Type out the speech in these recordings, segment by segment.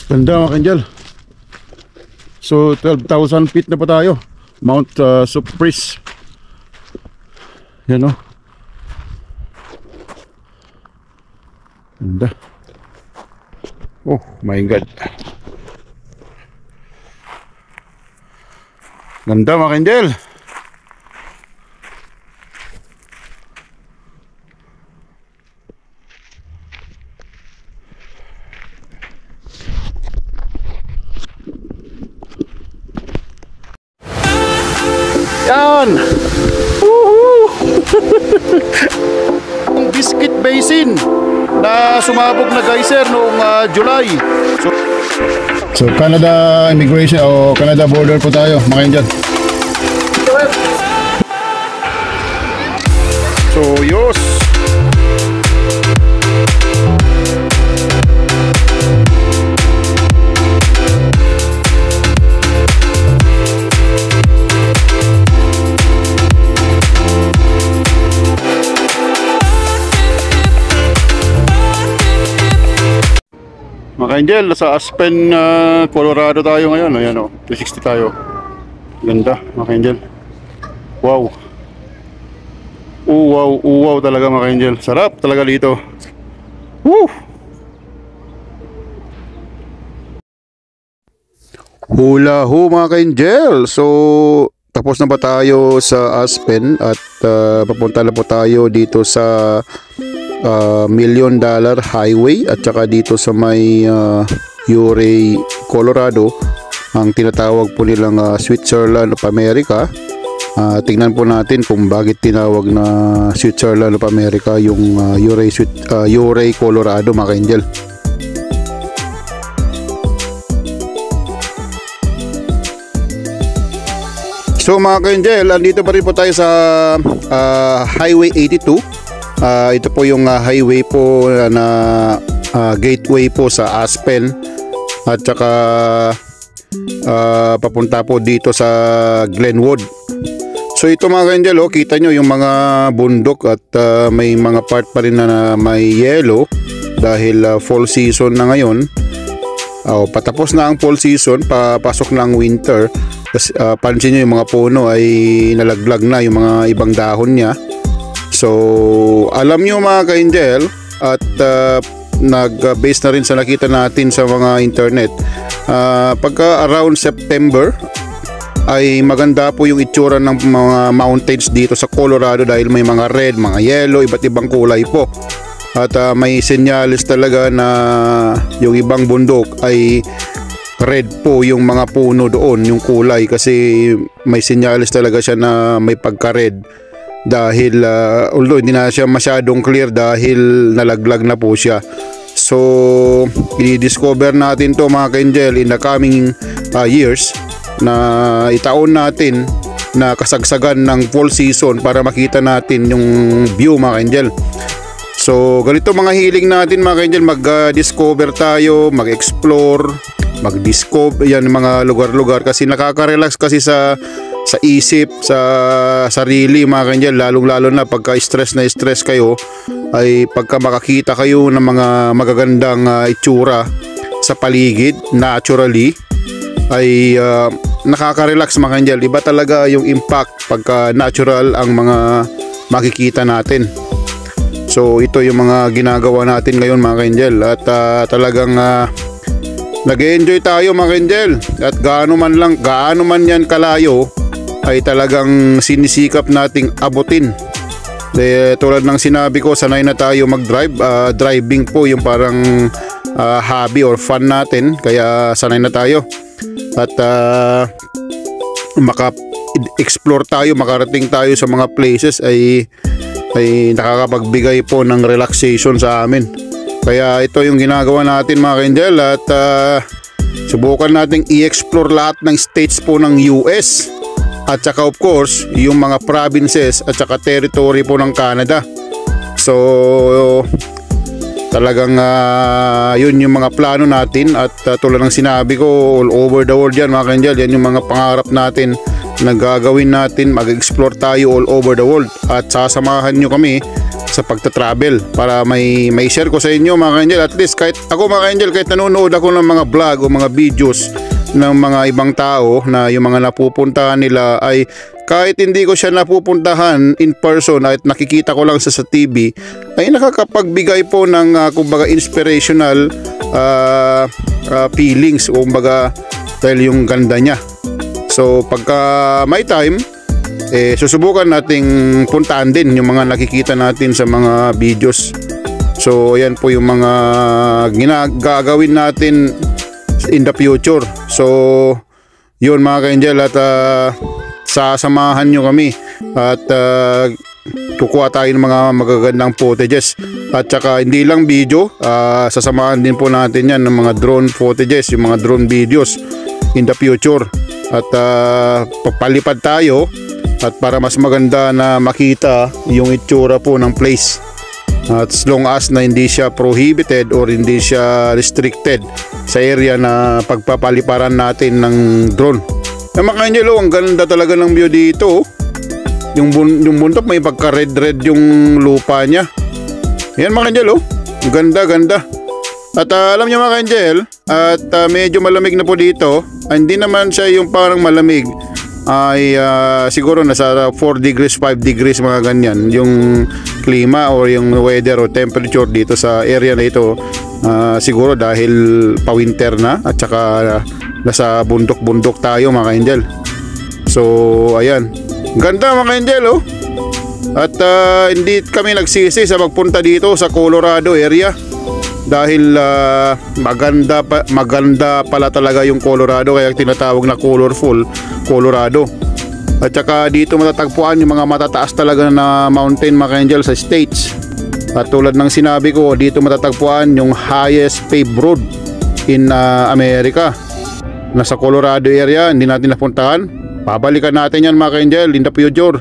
Ganda mga Angel. So 12,000 feet na pa tayo. Mount Surprise. Yan o. Ganda. Oh my God. Ganda mga Angel. Yan! Woohoo! Ang Biscuit Basin na sumabog na geyser noong July. So Canada immigration o Canada border po tayo, mga Indian. So yos. Mga Angel, nasa Aspen, Colorado tayo ngayon. Ayan o, 260 tayo. Ganda, mga Angel. Wow. Wow, wow talaga mga Angel. Sarap talaga dito. Woo! Hula ho mga Angel. So, tapos na ba tayo sa Aspen at papunta na po tayo dito sa $1 million highway at saka dito sa may Ouray, Colorado, ang tinatawag po nilang Switzerland of America. Tingnan po natin kung bakit tinawag na Switzerland of America yung Ouray, Colorado mga Angel. So mga Angel, andito pa rin po tayo sa Highway 82. Ito po yung highway po na gateway po sa Aspen at saka papunta po dito sa Glenwood. So ito mga Angel, kita nyo yung mga bundok at may mga part pa rin na may yellow dahil fall season na ngayon. Patapos na ang fall season, papasok na ang winter. Pansin nyo yung mga puno ay nalaglag na yung mga ibang dahon niya. So, alam nyo mga ka-Angel at nag-base na rin sa nakita natin sa mga internet, pagka around September ay maganda po yung itsura ng mga mountains dito sa Colorado dahil may mga red, mga yellow, iba't ibang kulay po. At may senyales talaga na yung ibang bundok ay red po yung mga puno doon, yung kulay, kasi may senyales talaga siya na may pagka-red. Dahil although hindi na siya masyadong clear dahil nalaglag na po siya. So i-discover natin to mga ka-Angel in the coming years, na itaon natin na kasagsagan ng fall season para makita natin yung view mga ka-Angel. So ganito mga hiling natin mga ka-Angel, mag-discover tayo, mag-explore, mag-discover yan mga lugar-lugar kasi nakaka-relax kasi sa isip, sa sarili mga Angel, lalong-lalo na pagka stress na stress kayo, ay pagka makakita kayo ng mga magagandang itsura sa paligid naturally ay nakaka-relax mga Angel. Iba talaga yung impact pagka natural ang mga makikita natin. So ito yung mga ginagawa natin ngayon mga Angel at talagang nag-enjoy tayo mga Angel at gaano man yan kalayo ay talagang sinisikap nating abutin. Tulad ng sinabi ko, sanay na tayo mag-drive. Driving po yung parang hobby or fun natin, kaya sanay na tayo. At maka-explore tayo, makarating tayo sa mga places ay nakakapagbigay po ng relaxation sa amin. Kaya ito yung ginagawa natin mga Angel at subukan nating i-explore lahat ng states po ng US. At saka of course, yung mga provinces at saka territory po ng Canada. So, talagang yun yung mga plano natin. At tulad ng sinabi ko, all over the world yan mga Angel. Yan yung mga pangarap natin na gagawin natin. Mag-explore tayo all over the world. At sasamahan nyo kami sa pagta-travel para may share ko sa inyo mga ka-angel. At least kahit ako mga ka-angel, kahit nanonood ako ng mga vlog o mga videos ng mga ibang tao na yung mga napupuntahan nila, ay kahit hindi ko siya napupuntahan in person at nakikita ko lang sa TV, ay nakakapagbigay po ng kumbaga inspirational feelings o kumbaga dahil yung ganda niya. So pagka may time, susubukan nating puntaan din yung mga nakikita natin sa mga videos. So ayan po yung mga gagawin natin in the future. So yun mga ka-angel, at sasamahan nyo kami at kukuha tayo ng mga magagandang footages. At saka hindi lang video, sasamahan din po natin yan ng mga drone footages, yung mga drone videos in the future. At papalipad tayo at para mas maganda na makita yung itsura po ng place, at as long as na hindi siya prohibited or hindi siya restricted sa area na pagpapaliparan natin ng drone. Mga ka-angel, ang ganda talaga ng view dito. Yung bundok may pagka red yung lupa niya. Yan mga ka-angel, ganda. At alam niyo mga ka-angel, at medyo malamig na po dito. Hindi naman siya yung parang malamig, ay siguro nasa 4 degrees 5 degrees mga ganyan yung klima or yung weather o temperature dito sa area na ito. Siguro dahil pa-winter na at saka nasa bundok tayo mga ka-angel. So ayan, ganda mga ka-angel. At hindi kami nagsisi sa magpunta dito sa Colorado area dahil maganda pala talaga yung Colorado, kaya tinatawag na colorful Colorado. At saka dito matatagpuan yung mga matataas talaga na mountain mga ka-angel sa States. At tulad ng sinabi ko, dito matatagpuan yung highest paved road in America. Nasa Colorado area, hindi natin napuntahan. Babalikan natin yan mga ka-angel in the future.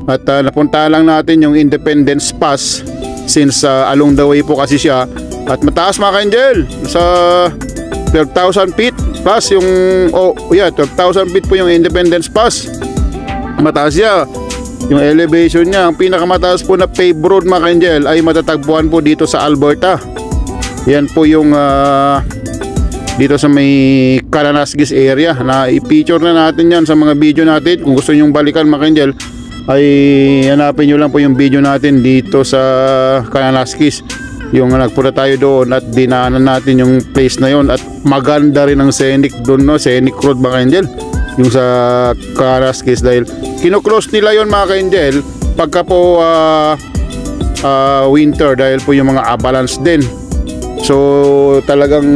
At napuntahan lang natin yung Independence Pass since along the way po kasi siya. At mataas mga ka-angel, sa 12,000 feet plus yung 12,000 feet po yung Independence Pass. Mataas siya yung elevation niya. Ang pinakamataas po na paved road mga ka-angel ay matatagpuan po dito sa Alberta. Yan po yung dito sa may Kananaskis area, na i-feature na natin yan sa mga video natin. Kung gusto nyong balikan mga ka-angel, ay hanapin nyo lang po yung video natin dito sa Kananaskis, yung nagpunta tayo doon at dinaanan natin yung place na yon. At maganda rin ang scenic doon, scenic road mga ka-angel, yung sa Kananaskis, dahil kino-close nila yon mga ka-angel pagka po winter dahil po yung mga avalanche din. So talagang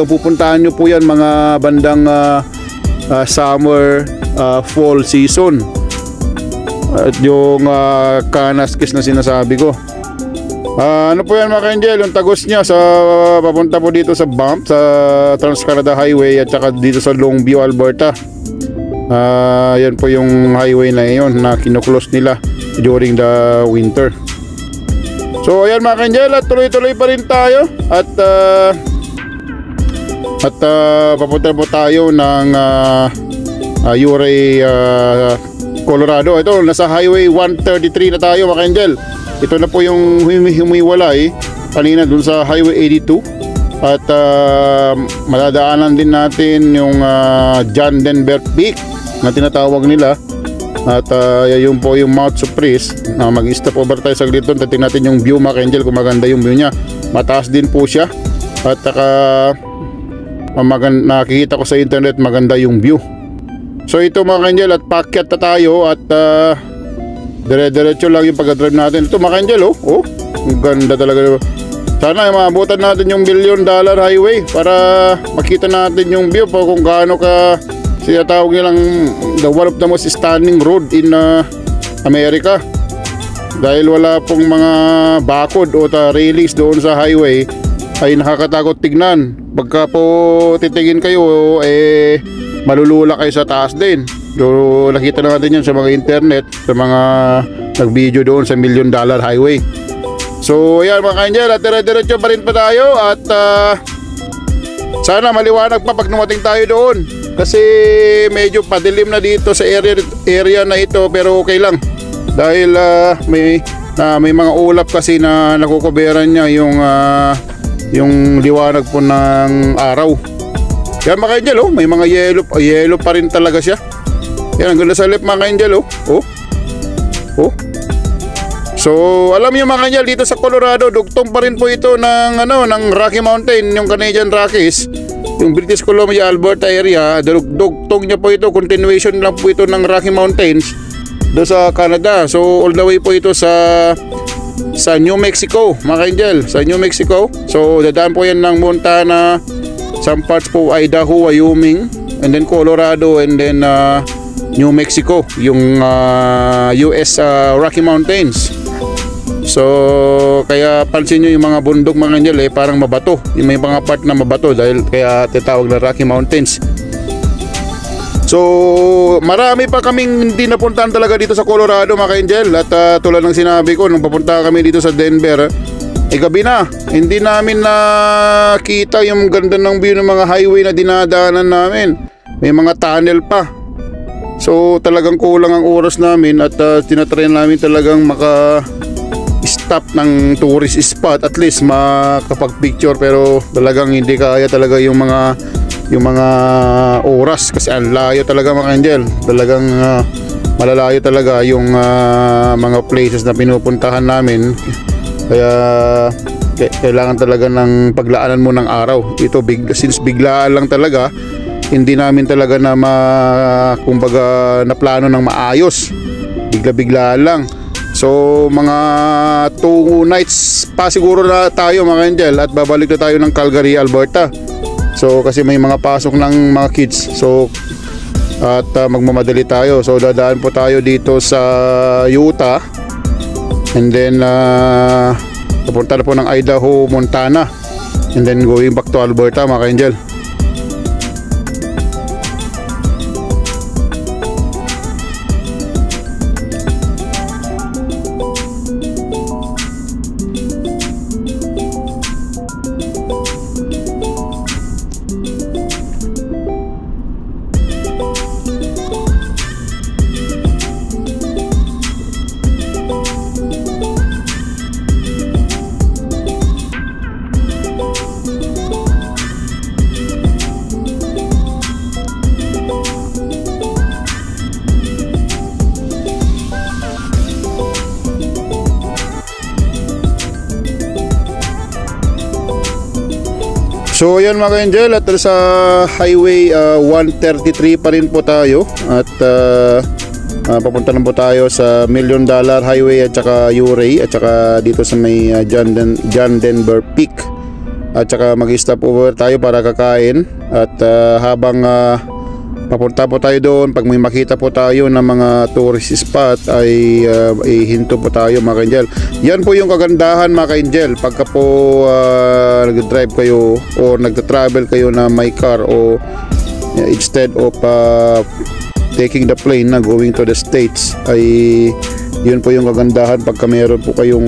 pupuntahan nyo po yan mga bandang summer, fall season. At yung Kananaskis na sinasabi ko, ano po yan mga ka-angel, yung tagos niya sa papunta po dito sa Banff, sa Trans-Canada Highway, at saka dito sa Longview, Alberta. Yan po yung highway na yun na kino-close nila during the winter. So ayan mga ka-angel, at tuloy-tuloy pa rin tayo. At papunta po tayo ng Ouray, Colorado. Ito, nasa highway 133 na tayo mga ka-angel. Ito na po yung humiwalay kanina dun sa highway 82. At madadaanan din natin yung John Denver Peak na tinatawag nila. At yun po yung Mount Surprise. Mag-stop over tayo saglit doon. Tatin natin yung view mga ka-angel, kung maganda yung view niya. Mataas din po siya. At nakikita ko sa internet maganda yung view. So ito mga ka-angel, at paakyat na tayo. At dire-diretso lang yung pag-drive natin. Ito mga ka-angel, ang ganda talaga. Sana maabutan natin yung $1 billion highway para makita natin yung view po, kung gaano ka sinatawag nilang one of the most stunning road in America. Dahil wala pong mga bakod o railings doon sa highway, ay nakakatakot tignan. Pagka po titingin kayo, malulula kayo sa taas din. So nakita natin yan sa mga internet, sa mga nag-video doon sa $1 million highway. So ayan mga ka-angel, at dire-diretso pa rin pa tayo. At sana maliwanag pa pag dumating tayo doon, kasi medyo padilim na dito sa area na ito, pero okay lang. dahil may mga ulap kasi na nakukuberan niya yung liwanag po ng araw. Yan mga ka-angel, oh, may mga yellow pa rin talaga siya. Yan, ang ganda sa lip mga ka-angel, oh. So alam niyo mga ka-angel, dito sa Colorado dugtong pa rin po ito ng Rocky Mountain, yung Canadian Rockies, yung British Columbia, Alberta area. Dugtong niya po ito, continuation lang po ito ng Rocky Mountains do sa Canada. So all the way po ito sa New Mexico mga ka-angel, sa New Mexico. So dadaan po yan ng Montana, some parts po Idaho, Wyoming, and then Colorado, and then New Mexico, yung US Rocky Mountains. So kaya pansin nyo yung mga bundok mga ka-angel, parang mabato, yung may mga part na mabato, dahil kaya tinatawag na Rocky Mountains. So marami pa kaming hindi napuntahan talaga dito sa Colorado mga ka-angel. At tulad ng sinabi ko, nung papunta kami dito sa Denver, gabi na, hindi namin nakita yung ganda ng view ng mga highway na dinadaanan namin. May mga tunnel pa. So talagang kulang ang oras namin, at tinatry namin talagang maka-stop ng tourist spot, at least makapag-picture. Pero talagang hindi kaya talaga yung mga oras, kasi ang layo talaga mga ka-angel. Talagang malalayo talaga yung mga places na pinupuntahan namin. Kaya kailangan talaga ng paglaanan mo ng araw. Ito since biglaan lang talaga, hindi namin talaga na kumbaga na plano ng maayos. Bigla-biglaan lang. So mga 2 nights pa siguro na tayo mga ka-angel, at babalik na tayo ng Calgary, Alberta. So kasi may mga pasok ng mga kids. So at magmamadali tayo. So dadaan po tayo dito sa Utah, and then papunta na po ng Idaho, Montana, and then going back to Alberta mga ka-angel. So yan mga ka-angel, at sa highway 133 pa rin po tayo, at papunta na po tayo sa $1 Million Highway, at saka Uray, at saka dito sa may John Denver Peak. At saka mag-stop over tayo para kakain, at habang papunta po tayo doon, pag may makita po tayo ng mga tourist spot ay hinto po tayo mga ka-angel. Yan po yung kagandahan mga ka-angel, pagka po nag-drive kayo or nagta-travel kayo na may car, o instead of taking the plane na going to the States, ay yun po yung kagandahan pagka meron po kayong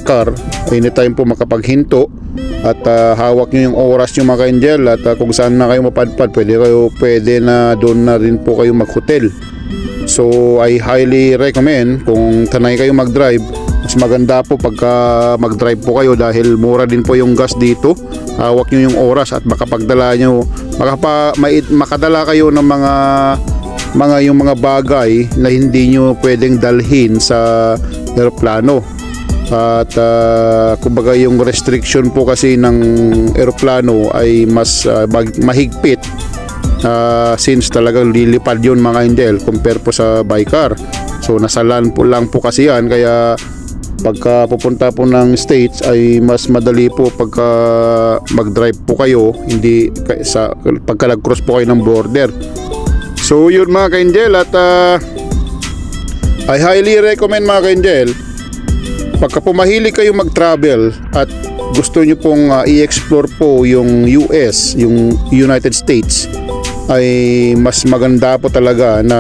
car, anytime po makapaghinto, at hawak nyo yung oras nyo mga ka-angel, at kung saan na kayo mapadpad, pwede na doon na rin po kayo mag-hotel. So I highly recommend, kung tanay kayo mag-drive, mas maganda po pagka mag-drive po kayo, dahil mura din po yung gas dito. Hawak nyo yung oras, at makapagdala nyo, makadala kayo ng yung mga bagay na hindi nyo pwedeng dalhin sa eroplano. At kumbaga yung restriction po kasi ng eroplano ay mas mahigpit, since talagang lilipad yun mga ka-angel, compare po sa by car. So nasa land po lang po kasi yan, kaya pagka pupunta po ng States ay mas madali po pagka mag-drive po kayo, hindi pagka nag-cross po kayo ng border. So yun mga ka-angel, at I highly recommend mga ka-angel, pagka po mahilig kayo mag-travel at gusto nyo pong i-explore po yung US, yung United States, ay mas maganda po talaga na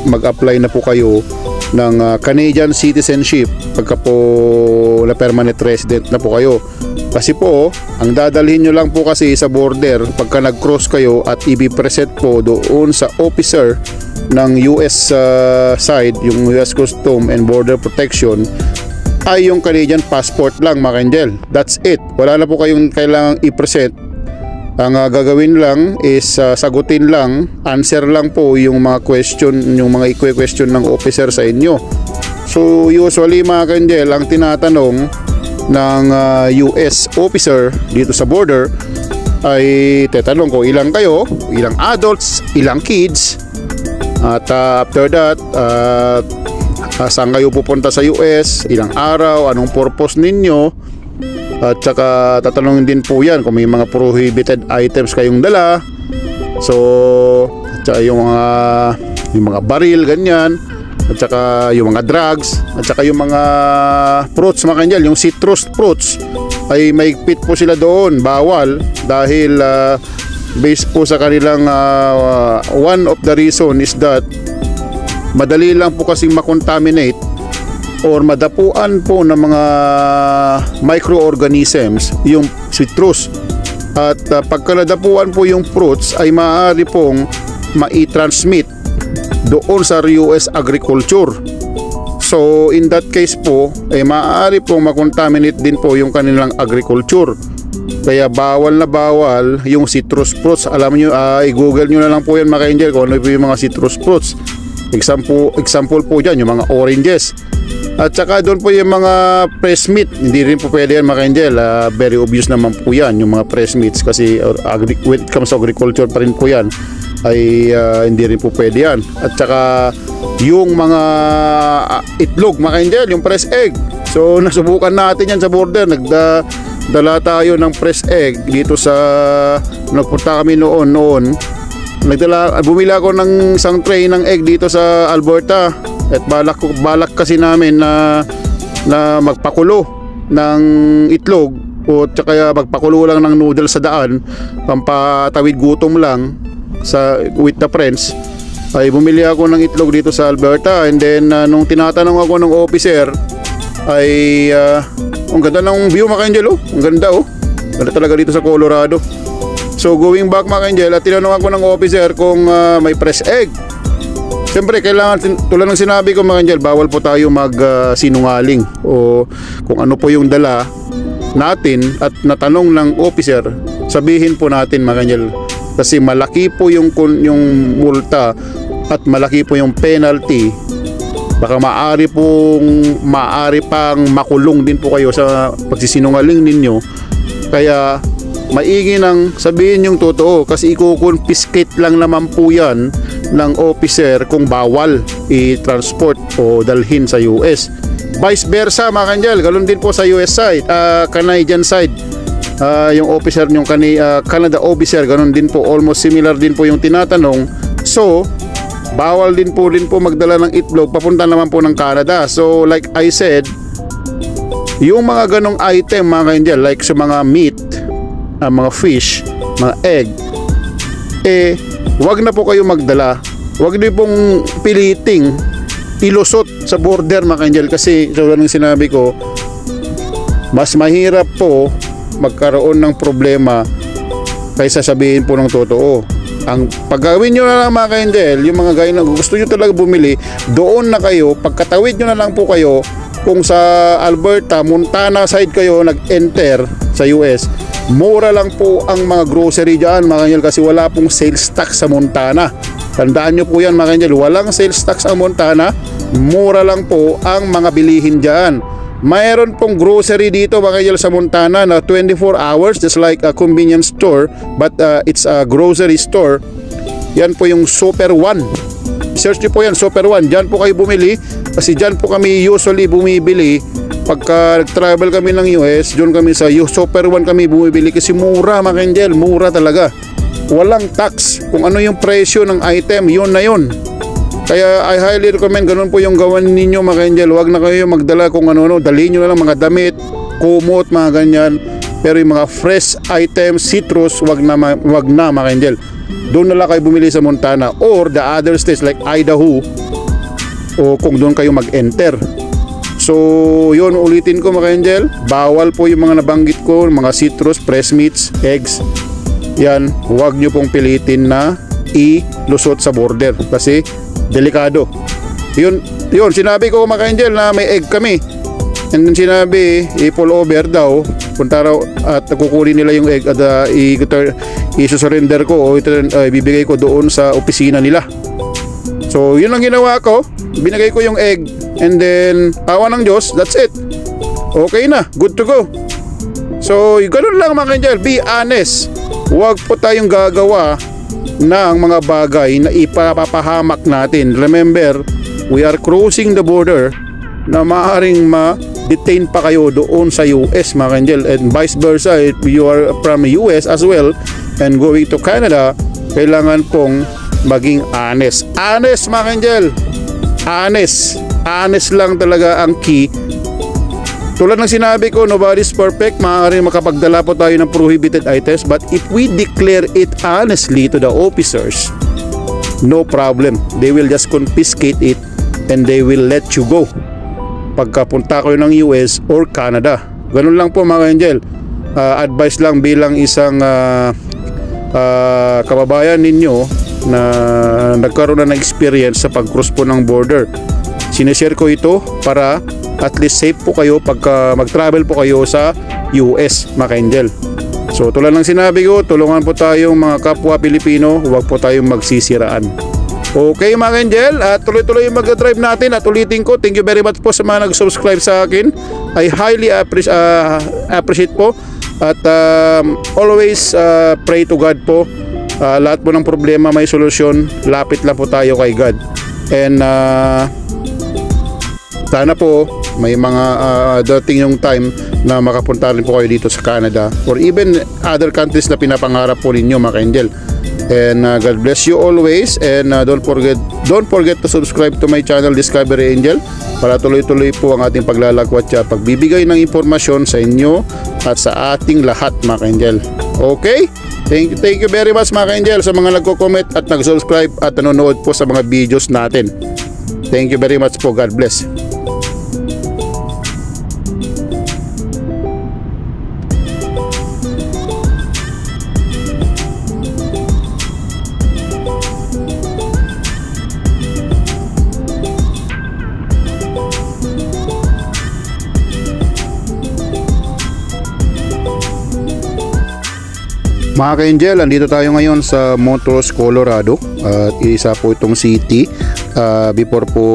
mag-apply na po kayo ng Canadian citizenship pagka po na permanent resident na po kayo. Kasi po, ang dadalhin nyo lang po kasi sa border, pagka nag-cross kayo at i-present po doon sa officer ng US side, yung US Custom and Border Protection, ay yung Canadian passport lang mga ka-angel. That's it. Wala na po kayong kailangang i-present. Ang gagawin lang is sagutin lang, answer lang po yung mga question, yung mga i-question ng officer sa inyo. So usually mga ka-angel, ang tinatanong ng US officer dito sa border ay tatanong ko ilang kayo, ilang adults, ilang kids, at after that saan kayo pupunta sa US, ilang araw, anong purpose ninyo, at saka tatanungin din po yan kung may mga prohibited items kayong dala. So at saka yung mga baril ganyan, at saka yung mga drugs, at saka yung mga fruits mga ka-angel, yung citrus fruits ay maigpit po sila doon, bawal dahil based po sa kanilang one of the reason is that madali lang po kasing makontaminate or madapuan po ng mga microorganisms yung citrus, at pagka nadapuan po yung fruits ay maaari pong mai-transmit doon sa US agriculture. So in that case po ay maaari pong makontaminate din po yung kanilang agriculture. Kaya bawal na bawal yung citrus fruits. Alam nyo, i-google nyo na lang po yan mga ka-angel kung ano po yung mga citrus fruits. Example po dyan, yung mga oranges. At saka doon po yung mga press meat, hindi rin po pwede yan mga ka-angel. Very obvious naman po yan, yung mga press meats, kasi when it comes to agriculture pa rin po yan, ay hindi rin po pwede yan. At saka yung mga itlog mga ka-angel, yung press egg. So nasubukan natin yan sa border. Nagdala tayo ng press egg dito sa, nagpunta kami noon. Bumili ako ng isang tray ng egg dito sa Alberta, at balak kasi namin na magpakulo ng itlog, o tsaka magpakulo lang ng noodles sa daan, pampatawid gutom lang with the friends. Ay bumili ako ng itlog dito sa Alberta, and then nung tinatanong ako ng officer ay ang ganda ng view mga ka-angel, ang ganda ganda talaga dito sa Colorado. So going back mga ka-angel, at tinanong ako ng officer kung may press egg. Siyempre kailangan, tulad ng sinabi ko mga ka-angel, bawal po tayo sinungaling o kung ano po yung dala natin at natanong ng officer, sabihin po natin mga ka-angel, kasi malaki po yung multa at malaki po yung penalty. Baka maaari pang makulong din po kayo sa pagsisinungaling ninyo. Kaya maigi nang sabihin yung totoo, kasi i-confiscate lang naman po yan ng officer kung bawal i-transport o dalhin sa US. Vice versa mga ka-angel, ganoon din po sa US side, Canadian side. Yung officer, yung Canada officer, ganoon din po, almost similar din po yung tinatanong. So bawal din po magdala ng itlog papunta naman po ng Canada. So like I said, yung mga ganong item mga ka-angel, like sa mga meat, mga fish, mga egg, wag na po kayo magdala. Wag niyo pong piliting ilusot sa border mga ka-angel, kasi tulad ng sinabi ko, mas mahirap po magkaroon ng problema kaysa sabihin po ng totoo. Ang paggawin nyo na lang mga ka-angel, yung mga gaya na gusto nyo talaga bumili, doon na kayo, pagkatawid nyo na lang po kayo. Kung sa Alberta, Montana side kayo nag-enter sa US, mura lang po ang mga grocery dyan mga ka-angel, kasi wala pong sales tax sa Montana. Tandaan nyo po yan mga ka-angel, walang sales tax ang Montana, mura lang po ang mga bilihin dyan. Mayroon pong grocery dito mga ka-angel sa Montana na 24 hours, just like a convenience store, but it's a grocery store. Yan po yung Super One. Search nyo po yan, Super One. Diyan po kayo bumili, kasi diyan po kami usually bumibili. Pagka nag-travel kami ng US, diyan kami sa Super One kami bumibili, kasi mura mga ka-angel, mura talaga. Walang tax. Kung ano yung presyo ng item, yun na yun. Kaya I highly recommend ganun po yung gawan ninyo mga ka-angel. Huwag na kayo magdala kung ano, dalhin nyo na lang mga damit, kumot, mga ganyan. Pero yung mga fresh items, citrus, wag na mga ka-angel. Doon na lang kayo bumili sa Montana or the other states like Idaho, o kung doon kayo mag-enter. So yun, ulitin ko mga ka-angel, bawal po yung mga nabanggit ko, mga citrus, fresh meats, eggs. Yan, huwag nyo pong pilitin na ilusot sa border, kasi delikado. Yun, sinabi ko mga ka-angel na may egg kami. And then sinabi, i-pull over daw, punta raw at kukunin nila yung egg at i-surrender ko o ibibigay ko doon sa opisina nila. So yun lang ginawa ko, binigay ko yung egg, and then awa ng Diyos, that's it. Okay na, good to go. So ganun lang mga ka-angel, be honest. Huwag po tayong gagawa ng mga bagay na ipapahamak natin. Remember, we are crossing the border na maaaring ma-detain pa kayo doon sa US mga ka-angel, and vice versa if you are from US as well and going to Canada. Kailangan pong maging honest mga ka-angel. Honest lang talaga ang key. Tulad ng sinabi ko, nobody's perfect. Maaaring makapagdala po tayo ng prohibited items, but if we declare it honestly to the officers, no problem, they will just confiscate it and they will let you go pagkapunta kayo ng US or Canada. Ganun lang po mga ka-angel. Advice lang bilang isang kababayan ninyo na nagkaroon na ng experience sa pag-cross po ng border. Sineshare ko ito para at least safe po kayo pagka mag-travel po kayo sa US mga ka-angel. So tulad ng sinabi ko, tulungan po tayong mga kapwa Pilipino, huwag po tayong magsisiraan. Okay mga ka-angel, at tuloy-tuloy yung mag-drive natin. At ulitin ko, thank you very much po sa mga nag-subscribe sa akin. I highly appreciate po. At always pray to God po. Lahat po ng problema may solusyon. Lapit lang po tayo kay God. And sana po may mga dating yung time na makapunta rin po kayo dito sa Canada or even other countries na pinapangarap po ninyo mga ka-angel. And God bless you always, and don't forget to subscribe to my channel Discovery Angel para tuloy-tuloy po ang ating paglalagwat at pagbibigay ng impormasyon sa inyo at sa ating lahat mga ka-angel. Okay? Thank you very much mga ka-angel sa mga nagko-comment at nag-subscribe at nanonood po sa mga videos natin. Thank you very much po. God bless. Mga ka-angel, andito tayo ngayon sa Montrose, Colorado, at isa po itong city before po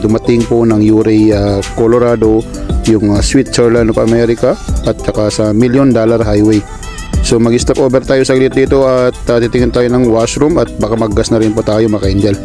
dumating po ng Uray, Colorado, yung Switzerland of America at saka sa $1 Million Highway. So mag-stop over tayo saglit dito at titingin tayo ng washroom at baka maggas na rin po tayo mga ka-angel.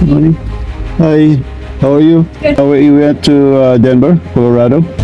Morning. Hi. How are you? How are you at to Denver, Colorado?